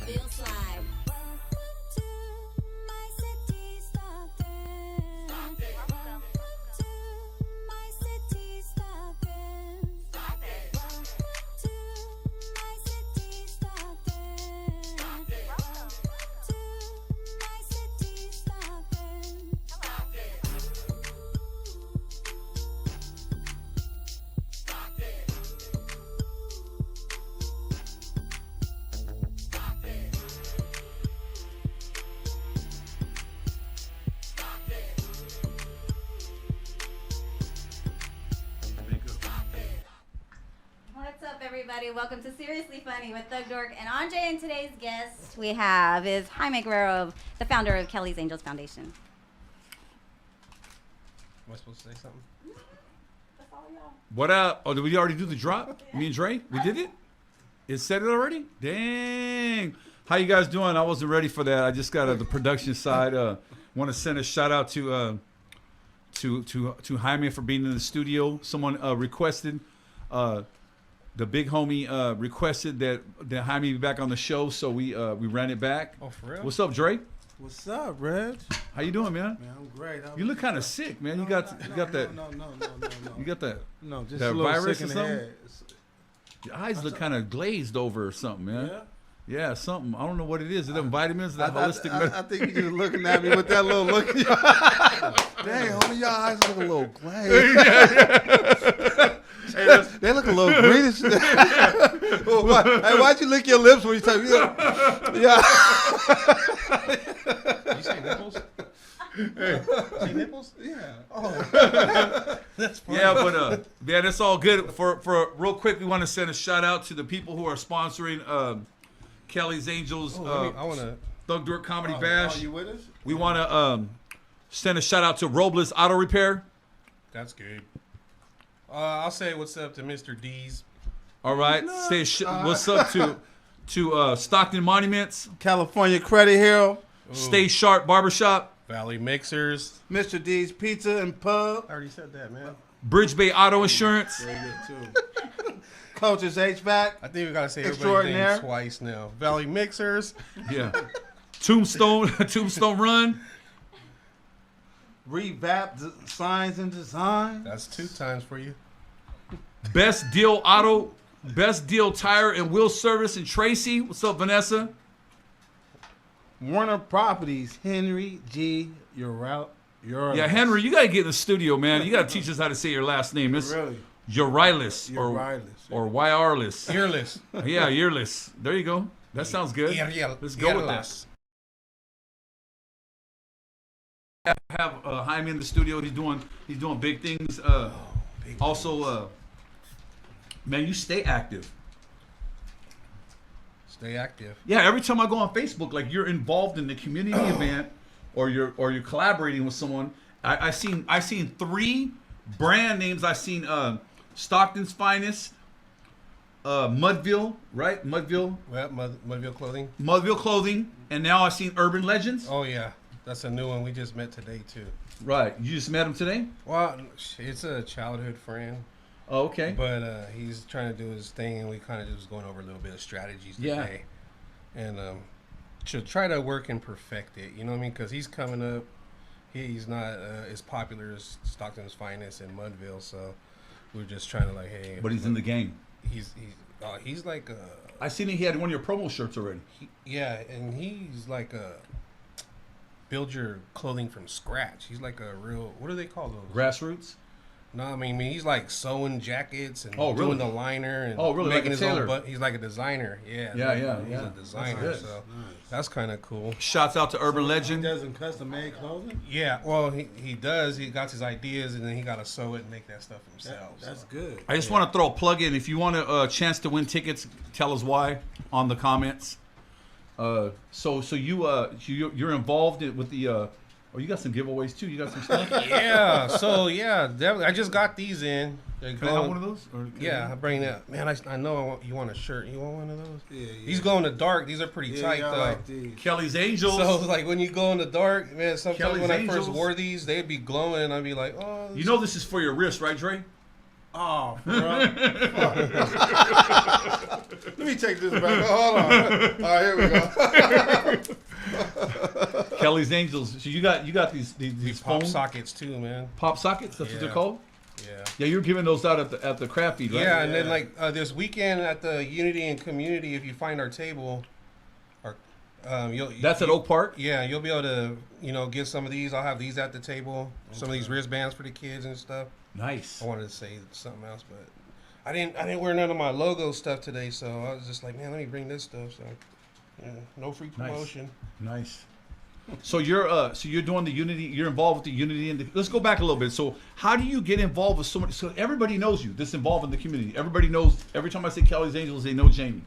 feel slide. What's up, everybody? Welcome to Seriously Funny with Thug Dork and Andre. And today's guest we have is Jaime Guerrero, the founder of Kelly's Angels Foundation. Am I supposed to say something? That's all y'all. What up? Oh, did we already do the drop? Me and Dre? We did it? It said it already? Dang. How you guys doing? I wasn't ready for that. I just got the production side. Want to send a shout out to Jaime for being in the studio. Someone requested, the big homie requested that Jaime be back on the show, so we ran it back. Oh, for real? What's up, Dre? What's up, Reg? How you doing, man? Man, I'm great. You look kind of sick, man. You got that. No. You got that. No, just that a little virus sick or in the something? head. Your eyes look kind of glazed over or something, man. Yeah? Yeah, something. I don't know what it is. Is it vitamins? That holistic medicine? I think you're just looking at me with that little look in your eyes. Dang, homie, your eyes look a little glazed. They look a little greenish. Hey, why'd you lick your lips when you talk? Yeah. You say nipples? Hey. Say nipples? Yeah. Oh. That's funny. Yeah, but yeah, that's all good. For real quick, we want to send a shout out to the people who are sponsoring Kelly's Angels I want to. Thug Dork Comedy Bash. Are you with us? We want to send a shout out to Robles Auto Repair. That's good. I'll say what's up to Mr. D's. All right. Say what's up to Stockton Monuments, California Credit Hero, Stay Sharp Barbershop, Valley Mixers. Mr. D's Pizza and Pub. I already said that, man. Bridge Bay Auto Insurance. Very good, too. Coach's HVAC. I think we got to say everybody's Extraordinaire. name twice now. Valley Mixers. Yeah. Tombstone Run. Revamp Signs and Design. That's 2 times for you. Best Deal Tire and Wheel Service in Tracy. What's up, Vanessa? Warner Properties, Henry G. Urales. Yeah, Henry, you gotta get in the studio, man. You gotta teach us how to say your last name. It's Really? Urilis Urilis, or Yrless. Earless. Yeah, Earless. There you go. That sounds good. Let's go with that. Have Jaime in the studio. He's doing big things. Also, man, you stay active. Stay active. Yeah, every time I go on Facebook, like you're involved in the community event, or you're collaborating with someone. I seen 3 brand names. I seen Stockton's Finest, Mudville, right? Mudville Clothing, and now I seen Urban Legends. Oh yeah, that's a new one we just met today too. Right, you just met him today. Well, it's a childhood friend. Oh, okay. But he's trying to do his thing, and we kind of just going over a little bit of strategies today. And to try to work and perfect it, you know what I mean? Because he's coming up. He's not as popular as Stockton's Finest in Mudville, so we're just trying to like, hey. But he's in the game. He's like I seen he had one of your promo shirts already. yeah, and he's like a build your clothing from scratch. He's like a real, what do they call those? Grassroots. No, I mean he's like sewing jackets and really? doing the liner and really? making Like his a own. tailor. But he's like a designer. Yeah. He's a designer, so that's kind of cool. Shouts out to Urban Legend. He doesn't custom made clothing? Yeah, well he does. He got his ideas and then he got to sew it and make that stuff himself. That's good. I just want to throw a plug in. If you want a chance to win tickets, tell us why on the comments. So you're involved with the. Oh, you got some giveaways too. You got some stuff. Yeah. So yeah, definitely. I just got these in. Can I have one of those? Yeah, I bring that. Man, I know you want a shirt. You want one of those? Yeah. These go in the dark. These are pretty tight I though. like these. Kelly's Angels. So like when you go in the dark, man, sometimes Kelly's when I Angels. first wore these, they'd be glowing and I'd be like, oh. You know this is for your wrist, right, Dre? Oh, bro. Let me take this back. Hold on. All right, here we go. Kelly's Angels. So you got these pop phone sockets too, man. pop sockets. That's what they're called. Yeah. Yeah, you're giving those out at the craft feed, right? Yeah, and then like this weekend at the Unity and Community, if you find our table, or That's at Oak Park. Yeah, you'll be able to get some of these. I'll have these at the table. Okay. Some of these wristbands for the kids and stuff. Nice. I wanted to say something else, but I didn't wear none of my logo stuff today, so I was just like, man, let me bring this stuff. So no free promotion. Nice. So you're doing the Unity. You're involved with the Unity, and let's go back a little bit. So how do you get involved with so many? So everybody knows you. This involved in the community. Everybody knows. Every time I say Kelly's Angels, they know Jamie.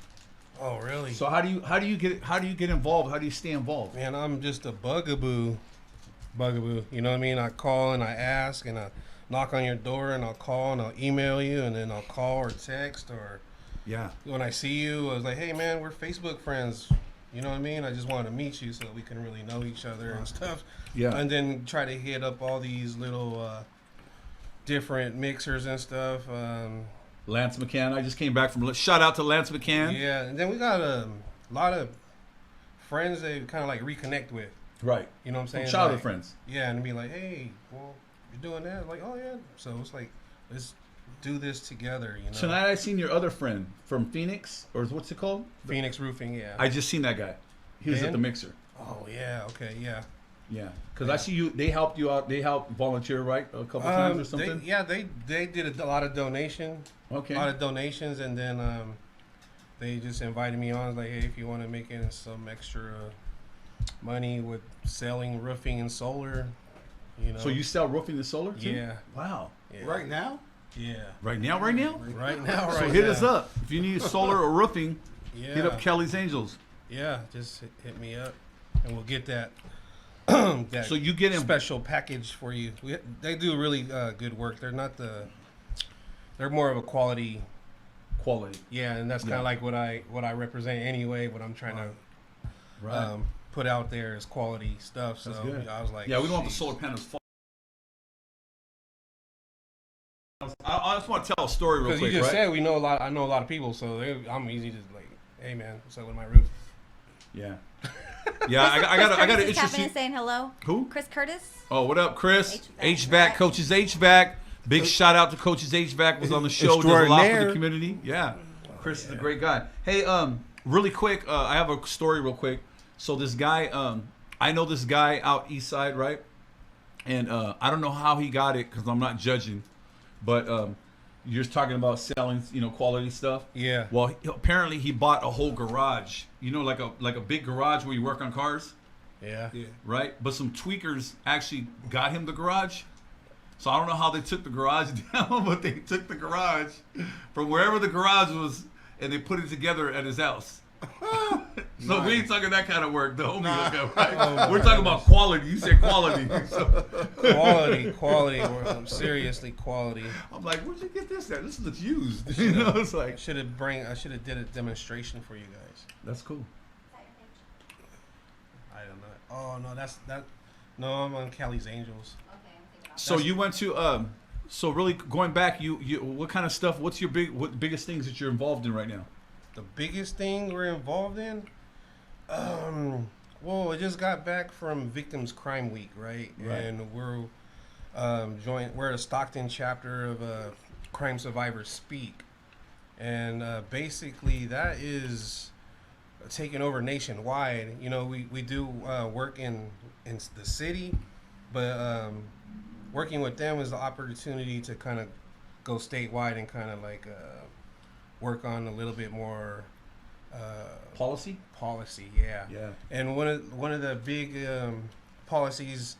Oh, really? So how do you get involved? How do you stay involved? Man, I'm just a bugaboo. You know what I mean? I call and I ask and I knock on your door and I'll call and I'll email you and then I'll call or text or when I see you, I was like, hey man, we're Facebook friends. You know what I mean? I just wanted to meet you so that we can really know each other and stuff. Yeah. And then try to hit up all these little different mixers and stuff. Lance McCann. I just came back from. Shout out to Lance McCann. Yeah, and then we got a lot of friends that kind of like reconnect with. Right. You know what I'm saying? Childhood friends. Yeah, and be like, hey, well, you're doing that? Like, oh yeah. So it's like, let's do this together. Tonight I seen your other friend from Phoenix, or what's it called? Phoenix Roofing. Yeah. I just seen that guy. He was at the mixer. Oh yeah. Okay. Yeah. Yeah, because I see you. They helped you out. They helped volunteer, right, a couple times or something. They did a lot of donation. Okay. A lot of donations, and then they just invited me on. Like, hey, if you want to make in some extra money with selling roofing and solar, So you sell roofing and solar too? Yeah. Wow. Yeah. Right now? Yeah. Right now. So hit us up if you need solar or roofing. Yeah. Hit up Kelly's Angels. Yeah, just hit me up, and we'll get that. So you get a special package for you. They do really good work. They're more of a quality. Yeah, and that's kind of like what I represent anyway. What I'm trying to put out there is quality stuff. So that's good. I was like, we don't want the solar panels. I just want to tell a story real quick. Because you just said I know a lot of people, so I'm easy to like, hey man, what's up with my roof? Yeah. Yeah, I got to introduce you. Saying hello. Who? Chris Curtis. Oh, what up, Chris? HVAC, Coaches HVAC. Big shout out to Coaches HVAC. Was on the show. Does a lot for the community. Yeah. Chris is a great guy. Hey, really quick, I have a story real quick. So this guy, I know this guy out east side, right? And I don't know how he got it because I'm not judging, but you're talking about selling, quality stuff. Yeah. Well, apparently he bought a whole garage. Like a big garage where you work on cars. Yeah. Right. But some tweakers actually got him the garage. So I don't know how they took the garage down, but they took the garage from wherever the garage was, and they put it together at his house. So we ain't talking that kind of work, though. We're talking about quality. You said quality. Quality. Seriously, quality. I'm like, where'd you get this at? This looks used. It's like I should have did a demonstration for you guys. That's cool. I don't know. Oh no, No, I'm on Kelly's Angels. Okay. So you went to so really going back, you what kind of stuff? What's your biggest things that you're involved in right now? The biggest thing we're involved in, well, I just got back from Victims Crime Week, right? And we're we're a Stockton chapter of Crime Survivors Speak, and basically that is taking over nationwide. We do work in the city, but working with them is the opportunity to kind of go statewide and kind of like work on a little bit more policy. Yeah. And one of the big policies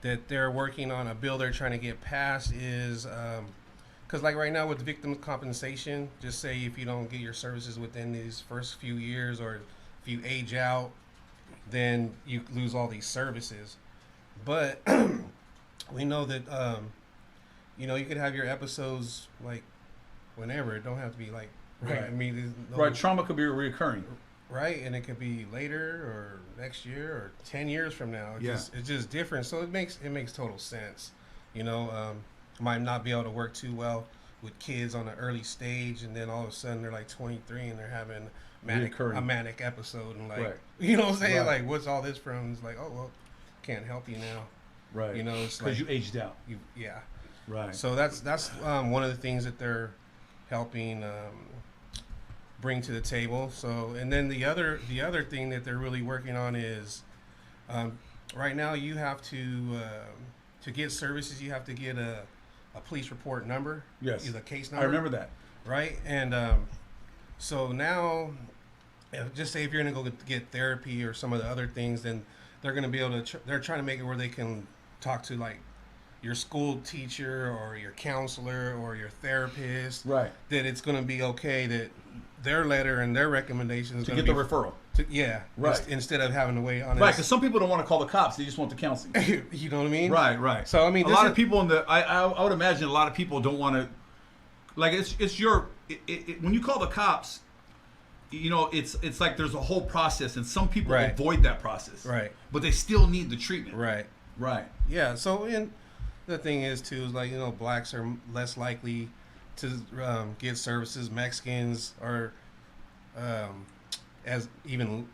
that they're working on, a bill they're trying to get passed, is because like right now with victim compensation, just say if you don't get your services within these first few years, or if you age out, then you lose all these services. But we know that you could have your episodes like whenever. It don't have to be like trauma could be reoccurring, right? And it could be later or next year or 10 years from now. It's just different. So it makes total sense. Might not be able to work too well with kids on an early stage, and then all of a sudden they're like 23 and they're having Reoccurring. a manic episode, and like, Right. you know what I'm saying? Right. Like, what's all this from? It's like, oh well, can't help you now. Right. You know, it's Because like you aged out. yeah. Right. So that's one of the things that they're helping bring to the table. So, and then the other thing that they're really working on is right now you have to get services, you have to get a police report number. Yes. The case number. I remember that. Right, and so now, just say if you're gonna go get therapy or some of the other things, then they're gonna be able to. They're trying to make it where they can talk to like your school teacher or your counselor or your therapist. Right. That it's gonna be okay that their letter and their recommendations To get the referral. Yeah. Right. Instead of having to wait on. Right, because some people don't want to call the cops; they just want the counseling. You know what I mean? Right, right. So I mean, a lot of people I would imagine a lot of people don't want to. Like it's your when you call the cops, you know it's like there's a whole process, and some people Right. avoid that process. Right. But they still need the treatment. Right. Right. Yeah. So and the thing is too is like, you know, blacks are less likely to get services. Mexicans are as even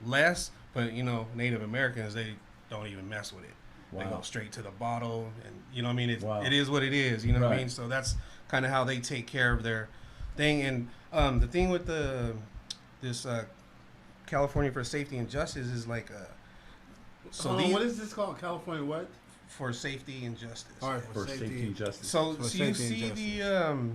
less, but you know, Native Americans, they don't even mess with it. They Wow. go straight to the bottle, and you know what I mean. Wow. It is what it is. You know what I Right. mean. So that's kind of how they take care of their thing. And the thing with this California for Safety and Justice is like So what is this called? California what? for safety and justice. All right, For safety and justice. So, For so you safety and see the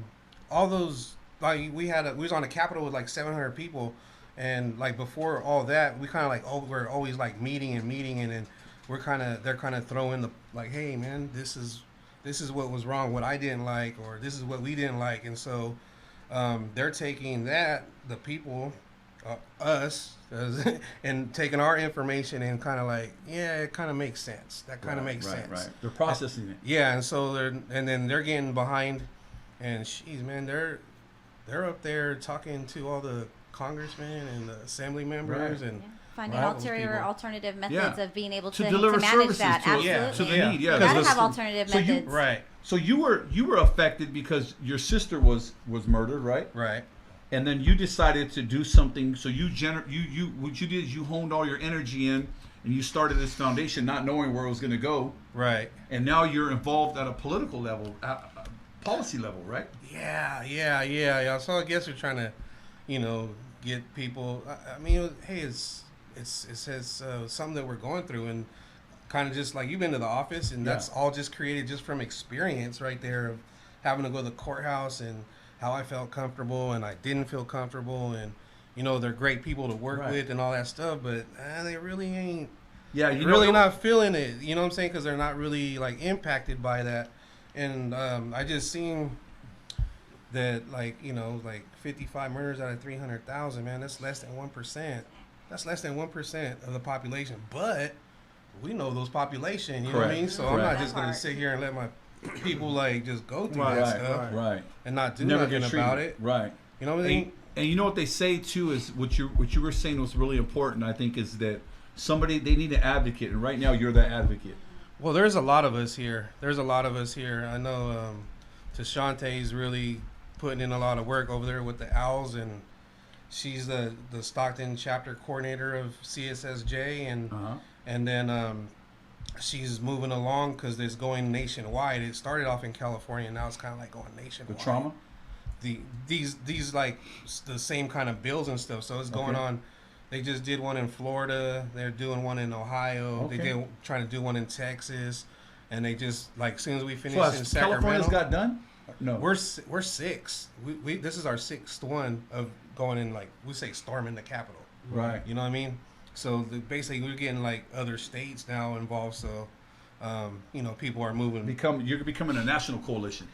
all those, like we was on the Capitol with like 700 people, and like before all that we kind of like we're always like meeting, and then they're kind of throwing the like, hey man, this is what was wrong, what I didn't like, or this is what we didn't like, and so they're taking that, the people, us, and taking our information and kind of like, yeah, it kind of makes sense. That kind of makes sense. Right. They're processing it. Yeah, and so then they're getting behind, and she's man, they're up there talking to all the congressmen and the assembly members Right. and Finding Wow. alternative methods Yeah. of being able To to deliver manage services that. to- yeah, Absolutely. to the Yeah. need. You Yeah. gotta Because have alternative so you- methods. right, So you were affected because your sister was murdered, right? right, And then you decided to do something. So you what you did is you honed all your energy in, and you started this foundation, not knowing where it was going to go. right. And now you're involved at a political level, policy level, right? Yeah. So I guess we're trying to, you know, get people. I mean, hey, it's something that we're going through, and kind of just like you've been to the office, and that's all just created just from experience right there of having to go to the courthouse and how I felt comfortable and I didn't feel comfortable, and you know they're great people to work Right. with and all that stuff, but they really ain't. Yeah, you Really know, not feeling it, you know what I'm saying? Because they're not really like impacted by that, and I just seen that like, you know, like 55 murders out of 300,000, man. That's less than 1%. That's less than 1% of the population. But we know those population, you know what I Correct. mean? So I'm Correct. not just gonna sit here and let my people like just go through Right, that right, stuff right. and not do Never nothing get about treated. it. Right. You know what I mean? And you know what they say too is what you were saying was really important. I think is that they need an advocate, and right now you're that advocate. Well, there's a lot of us here. I know Tashante's really putting in a lot of work over there with the Owls, and she's the Stockton chapter coordinator of CSSJ, and then she's moving along because it's going nationwide. It started off in California, now it's kind of like going nationwide. The trauma. These like the same kind of bills and stuff. So it's going Okay. on. They just did one in Florida. They're doing one in Ohio. Okay. They did trying to do one in Texas, and they just like as soon as we finish So in has Sacramento, California's got done? No. we're six. We this is our sixth one of going in, like we say, storming the Capitol. Right. You know what I mean? So basically, we're getting like other states now involved. So you know, people are moving. You're becoming a national coalition.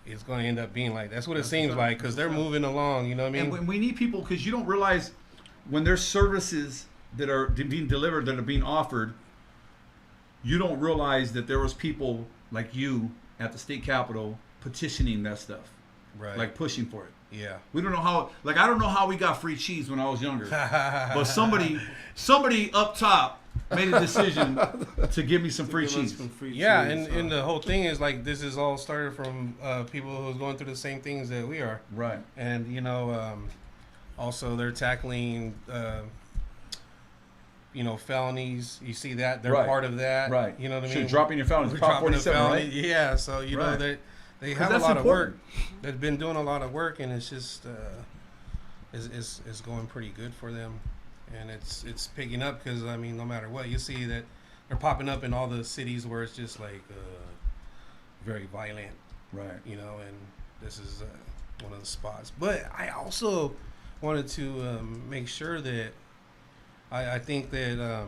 It's going to end up being like that's what it seems like because they're moving along. You know what I mean? And when we need people, because you don't realize when there's services that are being delivered, that are being offered, you don't realize that there was people like you at the state capitol petitioning that stuff, Right. like pushing for it. Yeah. We don't know how. Like I don't know how we got free cheese when I was younger, but somebody up top made a decision to give me some free cheese. Yeah, and the whole thing is like this is all started from people who's going through the same things that we are. Right. And you know, also they're tackling you know, felonies. You see that they're Right. part of that. Right. You know what I So mean? dropping your felonies. We're Prop dropping a 47, felony. right? Yeah. So you know Right. they have a that's lot of work. important. They've been doing a lot of work, and it's just is going pretty good for them, and it's picking up because I mean, no matter what, you see that they're popping up in all the cities where it's just like very violent. Right. You know, and this is one of the spots. But I also wanted to make sure that I think that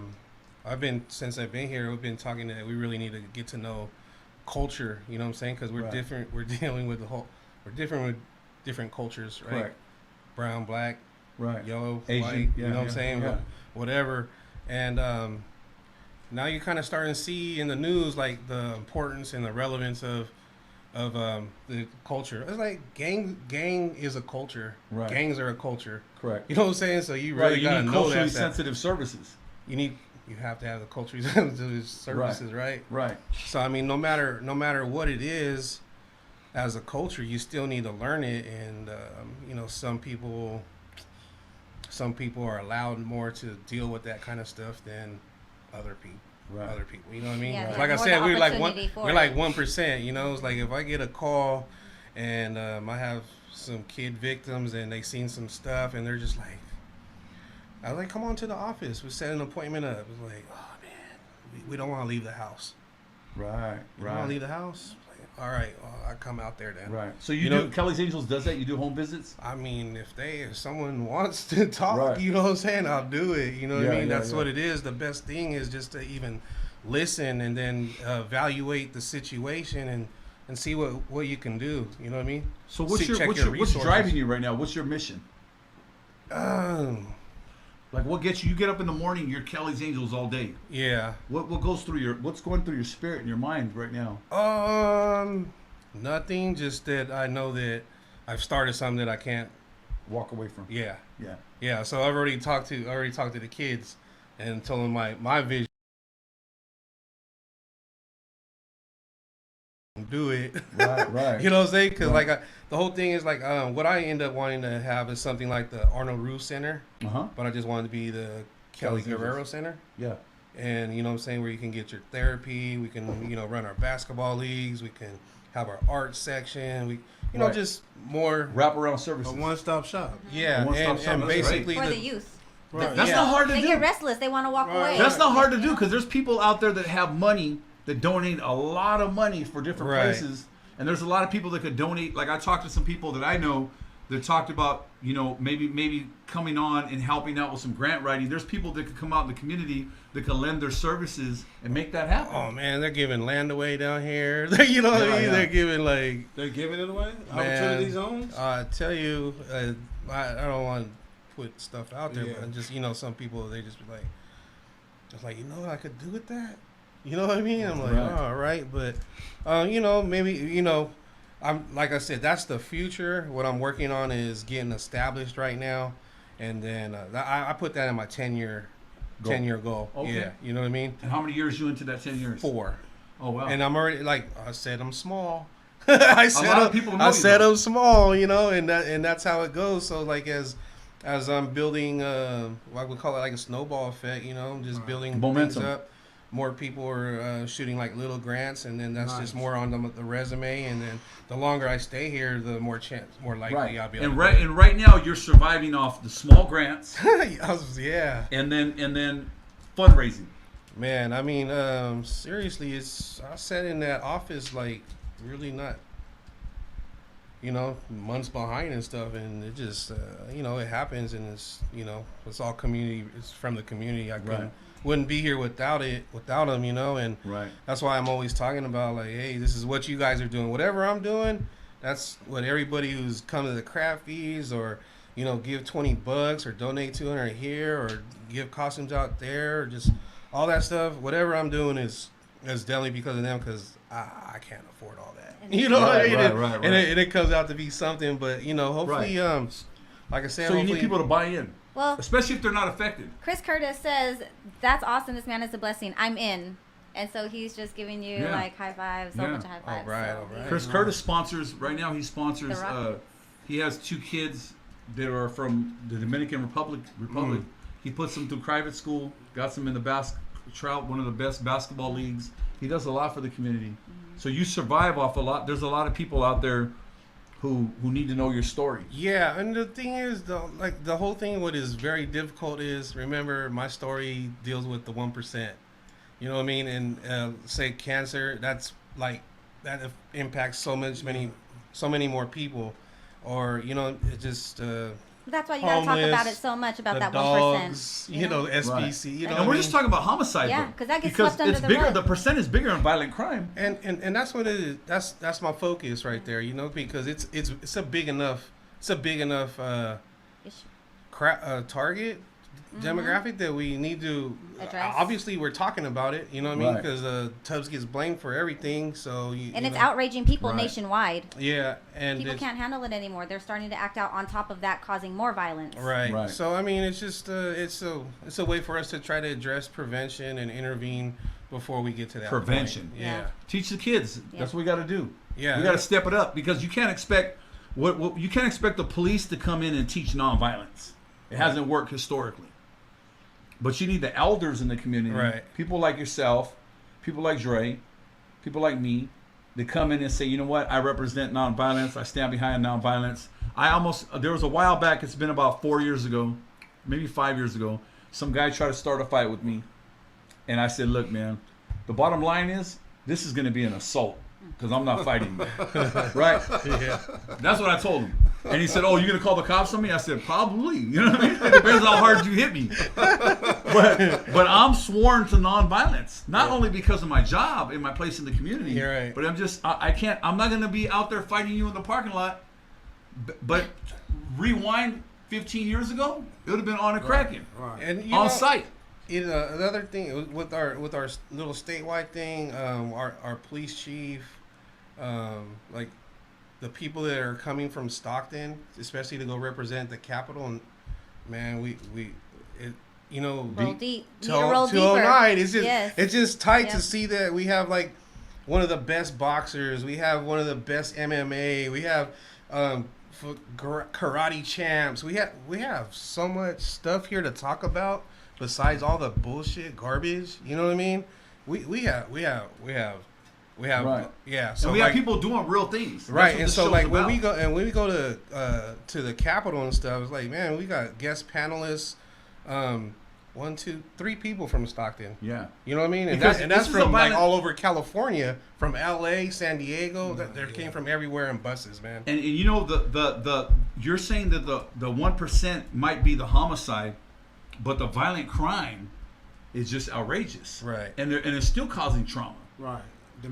since I've been here, we've been talking that we really need to get to know culture. You know what I'm saying? Because we're Right. different. We're dealing with we're different with different cultures, right? Correct. Brown, black, Right. yellow, Asian, white. yeah, You know what yeah, I'm saying? yeah. Whatever. And now you're kind of starting to see in the news like the importance and the relevance of the culture. It's like gang is a culture. Right. Gangs are a culture. Correct. You know what I'm saying? So you Right. really You gotta need know culturally that. sensitive services. You have to have the culturally sensitive services, right? Right. So I mean, no matter what it is, as a culture, you still need to learn it, and you know, some people are allowed more to deal with that kind of stuff than other people. Right. Other people, you know what I mean? Yeah, Like I more said, the we're like opportunity for we're it. like 1%. You know, it's like if I get a call and I have some kid victims and they seen some stuff and they're just like, I was like, come on to the office. We set an appointment up. It was like, oh man, we don't want to leave the house. Right. You don't want to leave the house? Like, all right, well, I come out there then. Right. So You do know- Kelly's Angels does that? You do home visits? I mean, if someone wants to talk, Right. you know what I'm saying, I'll do it. You know what Yeah, I mean? yeah, That's yeah. what it is. The best thing is just to even listen and then evaluate the situation and see what you can do. You know what I mean? So what's Check what's resources. driving you right now? What's your mission? Um, Like what gets you? You get up in the morning, you're Kelly's Angels all day. yeah. What's going through your spirit and your mind right now? Nothing. Just that I know that I've started something that I can't. Walk away from. Yeah. Yeah. Yeah. So I've already talked to the kids and told them my vision. Do it. Right. Right. You know what I'm saying? Because Right. like the whole thing is like what I end up wanting to have is something like the Arnold Roos Center, Uh-huh. but I just wanted to be the Kelly Kelly's Guerrero Angels. Center. Yeah. And you know what I'm saying, where you can get your therapy, we can, you know, run our basketball leagues, we can have our art section, we, you know, Right. just more. Wraparound services. A one-stop shop. Yeah, A one-stop shop, and that's basically For the the, youth. Right. That's Yeah. not hard to They do. get restless. They want to walk Right. away. That's not hard to do because there's people out there that have money that donate a lot of money for different Right. places, and there's a lot of people that could donate. Like I talked to some people that I know that talked about, you know, maybe coming on and helping out with some grant writing. There's people that could come out in the community that could lend their services and make that happen. oh man, they're giving land away down here. You know what I Yeah, mean? yeah. They're giving like, They're giving it away? man, Opportunity zones? I tell you, I don't want to put stuff out there, Yeah. but just, you know, some people, they just be like, it's like, you know what I could do with that? You know what I mean? I'm like, Right. all right, but you know, maybe, you know, I'm like I said, that's the future. What I'm working on is getting established right now, and then I put that in my 10-year goal. Okay. Yeah, you know what I mean? And how many years you into that 10 years? 4. Oh wow. And I'm already, like I said, I'm small. I said lot of people know I you, said though. I'm small, you know, and that's how it goes. So like as I'm building, what we call it, like a snowball effect, you know, just building Momentum. things up. More people are shooting like little grants, and then that's just Nice. more on the resume. And then the longer I stay here, the more likely right. I'll be able And to right and right now you're surviving off the small grants yeah. and then fundraising. Man, I mean, seriously, I sat in that office like really not, you know, months behind and stuff, and it just, you know, it happens, and it's, you know, it's all community. It's from the community. I wouldn't be here without them, you know, and Right. that's why I'm always talking about like, hey, this is what you guys are doing. Whatever I'm doing, that's what everybody who's come to the craft fees or, you know, give $20 or donate $200 here or give costumes out there or just all that stuff. Whatever I'm doing is definitely because of them, because I can't afford all that. You know, Right, and, right. and it comes out to be something. But you know, hopefully, like I said, So you need people to buy in, Well, especially if they're not affected. Chris Curtis says, that's awesome. This man is a blessing. I'm in. And so he's just giving you like high fives, a bunch of high fives. All right, so all right. Chris Curtis sponsors, right now he sponsors, The Rockets. he has 2 kids that are from the Dominican Republic. He puts them through private school, got them in the Trout, one of the best basketball leagues. He does a lot for the community. So you survive off a lot. There's a lot of people out there who need to know your story. Yeah, and the thing is, the whole thing, what is very difficult is, remember, my story deals with the 1%. You know what I mean? And say cancer, that's like, that impacts so many more people. Or, you know, it just... that's why you got to talk about it so much, about that dogs, 1%. You know, SBC. You know, and we're just talking about homicide. Yeah, though, because that gets because swept under it's the bigger. rug. The percent is bigger in violent crime. And that's what it is. That's my focus right there. You know, because it's a big enough target demographic that we need to address. Obviously, we're talking about it. You know what I mean? Right. Because Tubbs gets blamed for everything. So it's outraging people Right. nationwide. Yeah, and People can't handle it anymore. They're starting to act out on top of that, causing more violence. Right. So I mean, it's just it's a way for us to try to address prevention and intervene before we get to that Prevention. point. Yeah. Teach the kids. Yeah. That's what we got to do. Yeah. We got to step it up, because you can't expect you can't expect the police to come in and teach nonviolence. It hasn't worked historically. But you need the elders in the community, Right. people like yourself, people like Dre, people like me, that come in and say, you know what, I represent nonviolence. I stand behind nonviolence. There was a while back, it's been about 4 years ago, maybe 5 years ago, some guy tried to start a fight with me. And I said, look, man, the bottom line is, this is going to be an assault, because I'm not fighting you. Right? Yeah. That's what I told him. And he said, oh, you're going to call the cops on me? I said, probably. You know what I mean? It depends how hard you hit me. But I'm sworn to nonviolence, not only because of my job and my place in the community, You're right. but I'm not going to be out there fighting you in the parking lot. But rewind 15 years ago, it would have been on a cracking, And on site. Another thing with our little statewide thing, our police chief, like the people that are coming from Stockton, especially to go represent the Capitol, and man, Roll deep. You need to 209. roll deeper. It's just Yes. it's just tight to Yep. see that we have like one of the best boxers, we have one of the best MMA, we have karate champs, we have so much stuff here to talk about besides all the bullshit garbage. You know what I mean? We have Right. yeah. So we have people doing real things. That's Right, what and this so show's like about. when we go to the Capitol and stuff, it's like, man, we got guest panelists, 1, 2, 3 people from Stockton. Yeah. You know what I mean? And Because that's this is a from like violent- all over California, from LA, San Diego. They came from everywhere in buses, man. And you know, the you're saying that the 1% might be the homicide, but the violent crime is just outrageous. Right. And it's still causing trauma. Right.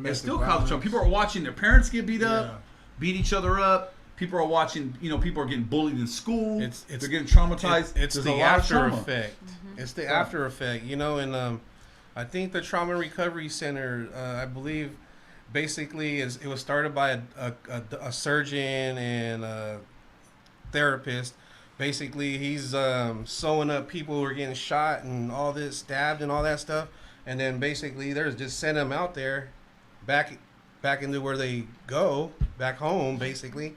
It's still causing trauma. People are watching their parents get beat up, beat each other up. People are watching, people are getting bullied in school. They're getting traumatized. It's There's the a lot of after trauma. effect. It's the after effect, and I think the Trauma Recovery Center, I believe, basically it was started by a surgeon and a therapist. Basically, he's sewing up people who are getting shot and all this, stabbed and all that stuff, and then basically they're just sending them out there, back into where they go, back home, basically.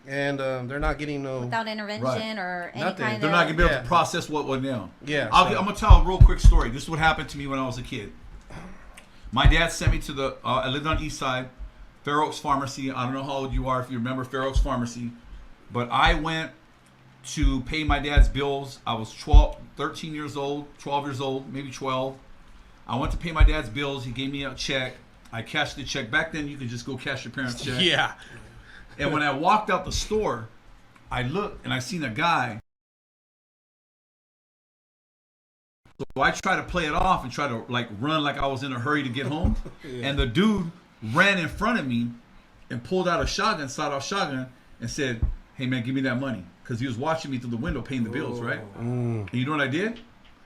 And they're not getting Without intervention or any Nothing. kind of... They're not going to be able to process what went down. Yeah. I'm going to tell a real quick story. This is what happened to me when I was a kid. My dad sent me to I lived on East Side, Fair Oaks Pharmacy. I don't know how old you are if you remember Fair Oaks Pharmacy. But I went to pay my dad's bills. I was 13 years old, 12 years old, maybe 12. I went to pay my dad's bills. He gave me a check. I cashed the check. Back then, you could just go cash your parents' check. Yeah. And when I walked out the store, I looked and I seen a guy. So I tried to play it off and try to run like I was in a hurry to get home. And the dude ran in front of me and pulled out a shotgun, sawed-off shotgun, and said, "Hey man, give me that money." Because he was watching me through the window paying the bills, right? And you know what I did?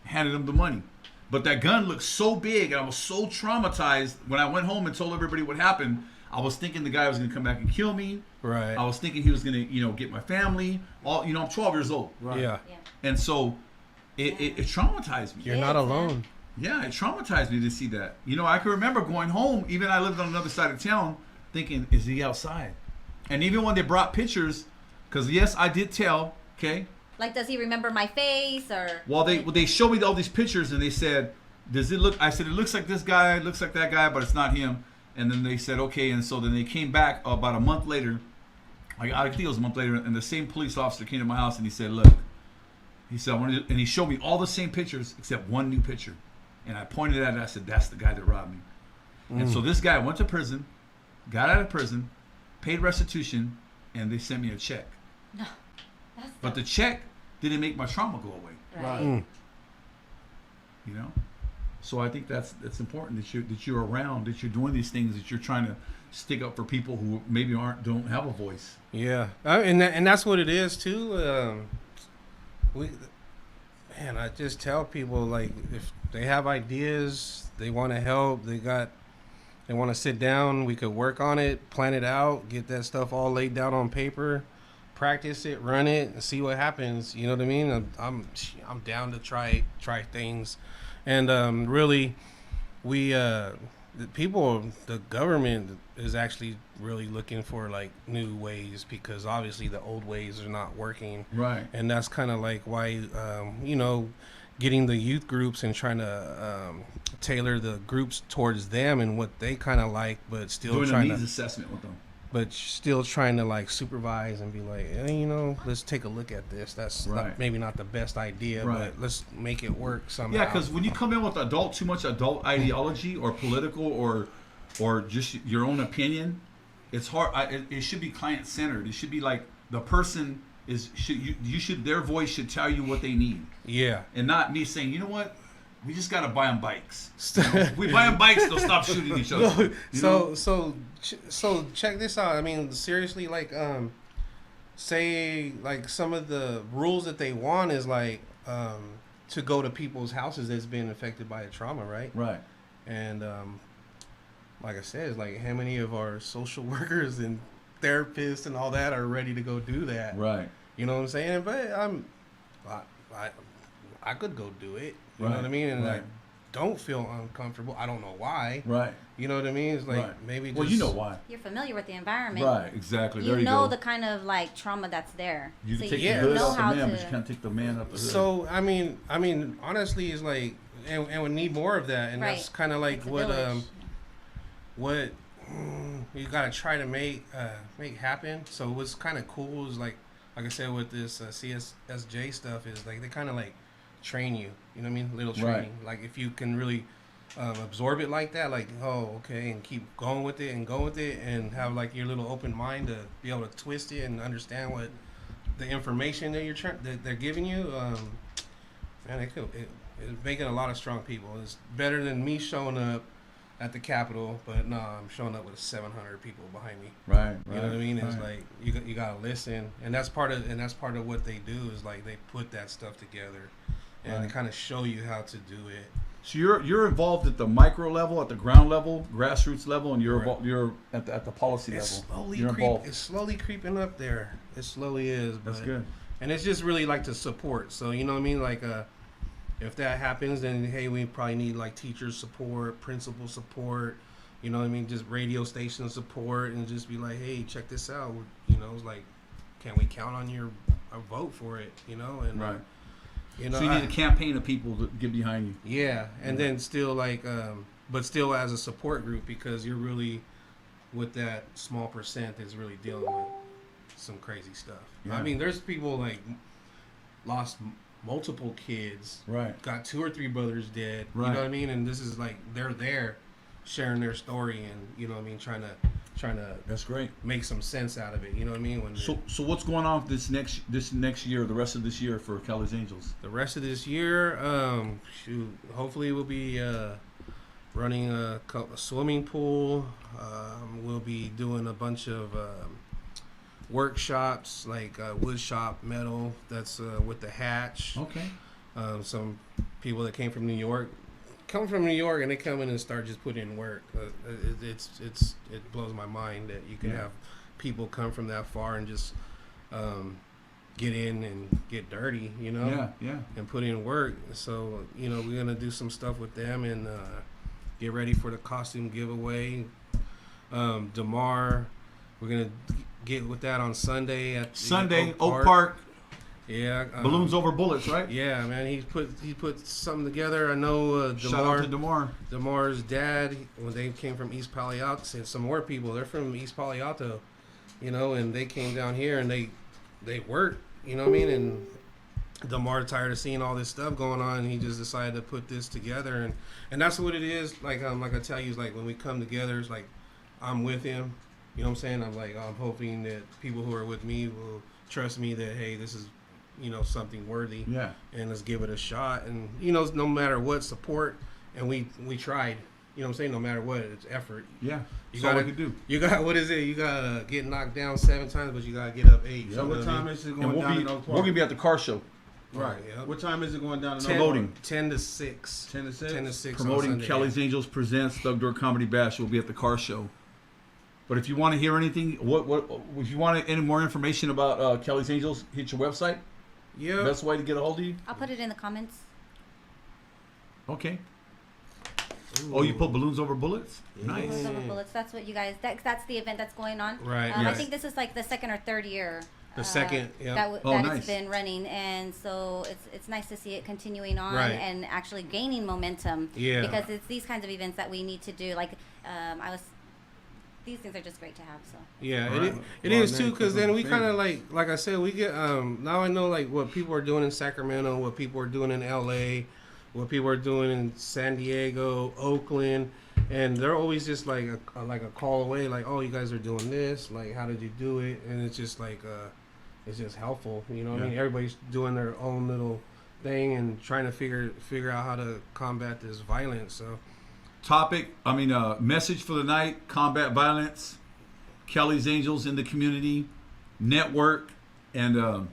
Handed him the money. But that gun looked so big and I was so traumatized when I went home and told everybody what happened. I was thinking the guy was going to come back and kill me. Right. I was thinking he was going to, get my family. I'm 12 years old. Right. Yeah. And so it traumatized me. You're not alone. Yeah, it traumatized me to see that. I can remember going home, even I lived on another side of town, thinking, is he outside? And even when they brought pictures, because yes, I did tell, okay? Like, does he remember my face or? Well, they showed me all these pictures and they said, does it look, I said, it looks like this guy, it looks like that guy, but it's not him. And then they said, okay. And so then they came back about a month later. I think it was a month later. And the same police officer came to my house and he said, look, he said, and he showed me all the same pictures except one new picture. And I pointed at it and I said, that's the guy that robbed me. And so this guy went to prison, got out of prison, paid restitution, and they sent me a check. No. But the check didn't make my trauma go away. Right. So I think that's important that you're around, that you're doing these things, that you're trying to stick up for people who maybe don't have a voice. Yeah, and that's what it is too. I just tell people, like, if they have ideas, they want to help, they want to sit down, we could work on it, plan it out, get that stuff all laid down on paper, practice it, run it, and see what happens. You know what I mean? I'm down to try things. And really, the government is actually really looking for like new ways, because obviously the old ways are not working. Right. And that's kind of like why, getting the youth groups and trying to tailor the groups towards them and what they kind of like, but still doing trying a needs to assessment with them. But still trying to like supervise and be like, hey, let's take a look at this. That's maybe not the best idea, but let's make it work somehow. Yeah, because when you come in with too much adult ideology or political or just your own opinion, it's hard. It should be client centered. It should be like the person their voice should tell you what they need. Yeah, and not me saying, you know what, we just gotta buy them bikes. If we buy them bikes, they'll stop shooting each other. So check this out. I mean, seriously, like, say like some of the rules that they want is like to go to people's houses that's been affected by a trauma, right? Right. And like I said, it's like how many of our social workers and therapists and all that are ready to go do that? Right. You know what I'm saying? But I could go do it. You know what I mean? And like, don't feel uncomfortable. I don't know why. Right. You know what I mean? It's like maybe just... Well, you know why. You're familiar with the environment. Right, exactly. You know the kind of like trauma that's there. You can take the hood off the man, but you can't take the man up the hood. So I mean, honestly, it's like, and we need more of that, and that's kind of like what you gotta try to make happen. So what's kind of cool is like I said with this CSSJ stuff is like they kind of like train you. You know what I mean? Little training. Like if you can really absorb it like that, like, oh, okay, and keep going with it and have like your little open mind to be able to twist it and understand what the information that that they're giving you. Man, it's making a lot of strong people. It's better than me showing up at the Capitol, but no, I'm showing up with 700 people behind me. Right. You know what I mean? It's like you gotta listen, and that's part of what they do is like they put that stuff together. And they kind of show you how to do it. So you're involved at the micro level, at the ground level, grassroots level, and you're at the policy level. It's slowly creeping up there. It slowly is. But, that's good. And it's just really like to support. So you know what I mean? Like if that happens, then hey, we probably need like teacher support, principal support. You know what I mean? Just radio station support, and just be like, hey, check this out. You know, it's like, can we count on your vote for it? You know, and right. So you need a campaign of people to get behind you. Yeah, and then still like, but still as a support group, because you're really with that small percent that's really dealing with some crazy stuff. Yeah. I mean, there's people like lost multiple kids, right? Got 2 or 3 brothers dead. Right. You know what I mean? And this is like they're there sharing their story, and you know what I mean, trying to that's great, make some sense out of it. You know what I mean? So what's going on this next year, the rest of this year for Kelly's Angels? The rest of this year, hopefully we'll be running a swimming pool. We'll be doing a bunch of workshops like wood shop metal. That's with the hatch. Okay. Some people that came from New York come from New York and they come in and start just putting in work. It blows my mind that you can have people come from that far and just get in and get dirty, you know, and put in work. So, you know, we're gonna do some stuff with them and get ready for the costume giveaway. DeMar, we're gonna get with that on Sunday at Oak Park. Yeah, Balloons over bullets, right? Yeah, man, he put something together. I know DeMar. Shout out to DeMar. DeMar's dad, when they came from East Palo Alto, and some more people, they're from East Palo Alto, you know, and they came down here and they worked, you know what I mean? And DeMar, tired of seeing all this stuff going on, and he just decided to put this together, and that's what it is. Like I tell you, it's like when we come together, it's like I'm with him, you know what I'm saying? I'm hoping that people who are with me will trust me that, hey, this is, you know, something worthy, and let's give it a shot. And you know, no matter what, support, and we tried, you know what I'm saying, no matter what, it's effort. You got to do. You got, what is it, you gotta get knocked down 7 times, but you gotta get up 8. So what time is it going down in Oak Park? We're gonna be at the car show. Right. What time is it going down in Promoting 10 to 6. 10 to 6. 10 to 6. Promoting Kelly's Angels presents Thug Door Comedy Bash. We'll be at the car show. But if you want to hear anything, if you want any more information about Kelly's Angels, hit your website. Yeah. Best way to get a hold of you? I'll put it in the comments. Okay. Ooh. Oh, you put balloons over bullets? Yeah. Nice. Balloons over bullets. That's what you guys. That's the event that's going on. Right. I think this is like the second or third year. The second. Yeah. That nice. It's been running, and so it's nice to see it continuing on and actually gaining momentum. Yeah. Because it's these kinds of events that we need to do. Like these things are just great to have. So. Yeah, it is too, because then we kind of like I said, we get now I know like what people are doing in Sacramento, what people are doing in LA, what people are doing in San Diego, Oakland, and they're always just like a call away, like, oh, you guys are doing this, like, how did you do it? And it's just like it's just helpful, you know what I mean? Everybody's doing their own little thing and trying to figure out how to combat this violence. So message for the night: combat violence, Kelly's Angels in the community, network, and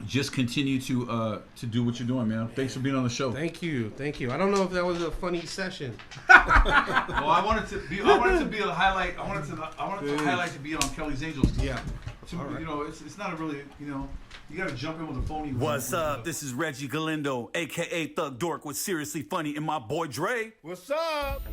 just continue to do what you're doing, man. Thanks for being on the show. Thank you. I don't know if that was a funny session. Well, I wanted to be a highlight. I wanted the highlight to be on Kelly's Angels. Yeah. Right. You know, it's not a really, you know, you got to jump in with a phony. What's up? This is Reggie Galindo, a.k.a. Thug Dork with Seriously Funny, and my boy Dre. What's up?